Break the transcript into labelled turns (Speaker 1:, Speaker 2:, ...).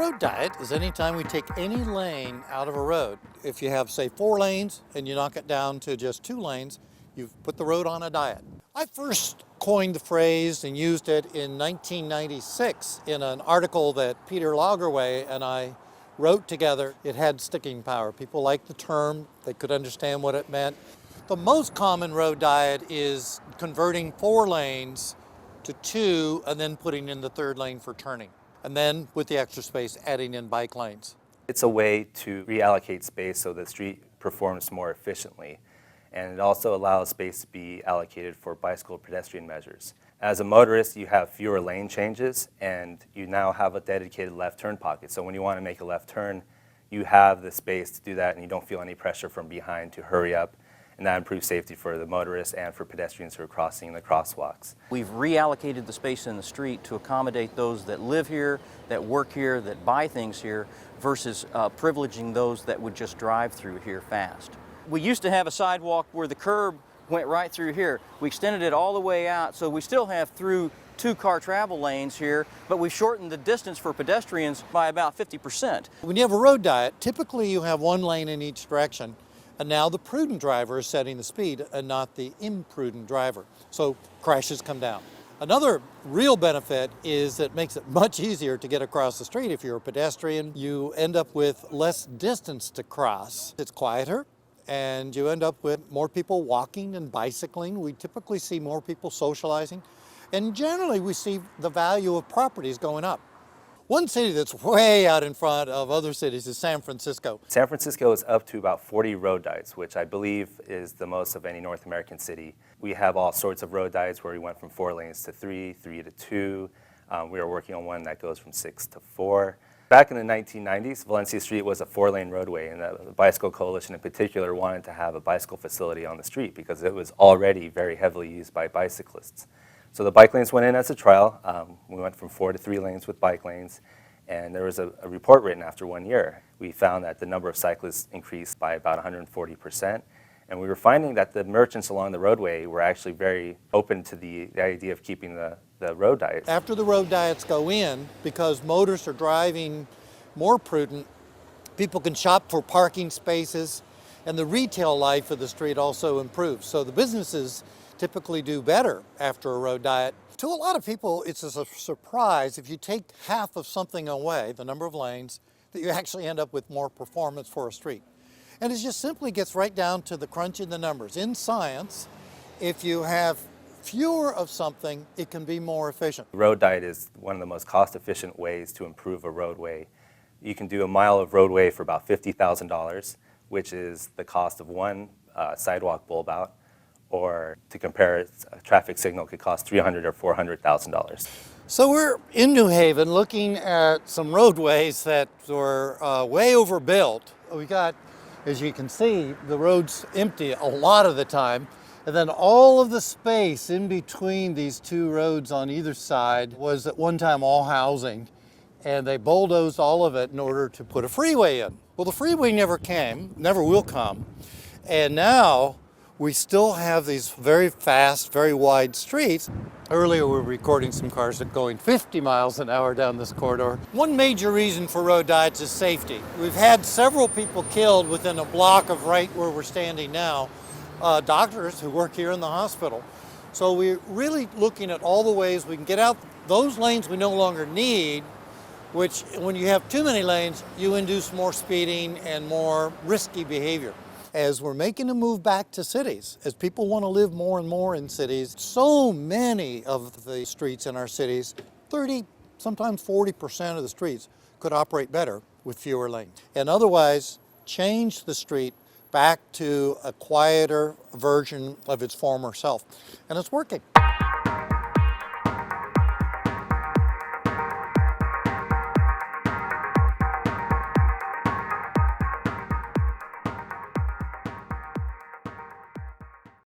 Speaker 1: road diet is anytime we take any lane out of a road. If you have, say, 4 lanes and you knock it down to just 2 lanes, you've put the road on a diet. I first coined the phrase and used it in 1996 in an article that Peter Lagerwey and I wrote together. It had sticking power. People liked the term, they could understand what it meant. The most common road diet is converting 4 lanes to 2 and then putting in the 3rd lane for turning. And then with the extra space, adding in bike lanes.
Speaker 2: It's a way to reallocate space so the street performs more efficiently. And it also allows space to be allocated for bicycle pedestrian measures. As a motorist, you have fewer lane changes, and you now have a dedicated left turn pocket. So when you want to make a left turn, you have the space to do that, and you don't feel any pressure from behind to hurry up. And that improves safety for the motorists and for pedestrians who are crossing the crosswalks.
Speaker 3: We've reallocated the space in the street to accommodate those that live here, that work here, that buy things here, versus privileging those that would just drive through here fast. We used to have a sidewalk where the curb went right through here. We extended it all the way out, so we still have through 2-car travel lanes here, but we've shortened the distance for pedestrians by about 50%.
Speaker 1: When you have a road diet, typically you have 1 lane in each direction. And now the prudent driver is setting the speed and not the imprudent driver. So crashes come down. Another real benefit is that it makes it much easier to get across the street. If you're a pedestrian, you end up with less distance to cross. It's quieter, and you end up with more people walking and bicycling. We typically see more people socializing. And generally, we see the value of properties going up. One city that's way out in front of other cities is San Francisco.
Speaker 2: San Francisco is up to about 40 road diets, which I believe is the most of any North American city. We have all sorts of road diets where we went from 4 lanes to 3, 3 to 2. We are working on one that goes from 6 to 4. Back in the 1990s, Valencia Street was a 4-lane roadway, and the Bicycle Coalition in particular wanted to have a bicycle facility on the street because it was already very heavily used by bicyclists. So the bike lanes went in as a trial. We went from 4 to 3 lanes with bike lanes, and there was a report written after 1 year. We found that the number of cyclists increased by about 140%, and we were finding that the merchants along the roadway were actually very open to the idea of keeping the road diets.
Speaker 1: After the road diets go in, because motorists are driving more prudent, people can shop for parking spaces, and the retail life of the street also improves. So the businesses typically do better after a road diet. To a lot of people, it's a surprise if you take half of something away, the number of lanes, that you actually end up with more performance for a street. And it just simply gets right down to the crunching the numbers. In science, if you have fewer of something, it can be more efficient.
Speaker 2: Road diet is one of the most cost-efficient ways to improve a roadway. You can do a mile of roadway for about $50,000, which is the cost of 1 sidewalk bulb out. Or to compare it, a traffic signal could cost $300,000 or $400,000.
Speaker 1: So we're in New Haven looking at some roadways that were way overbuilt. We got, as you can see, the roads empty a lot of the time. And then all of the space in between these 2 roads on either side was at one time all housing. And they bulldozed all of it in order to put a freeway in. Well, the freeway never came, never will come. And now we still have these very fast, very wide streets. Earlier we were recording some cars that going 50 miles an hour down this corridor. One major reason for road diets is safety. We've had several people killed within a block of right where we're standing now, doctors who work here in the hospital. So we're really looking at all the ways we can get out those lanes we no longer need, which when you have too many lanes, you induce more speeding and more risky behavior. As we're making a move back to cities, as people want to live more and more in cities, so many of the streets in our cities, 30, sometimes 40% of the streets could operate better with fewer lanes. And otherwise, change the street back to a quieter version of its former self. And it's working.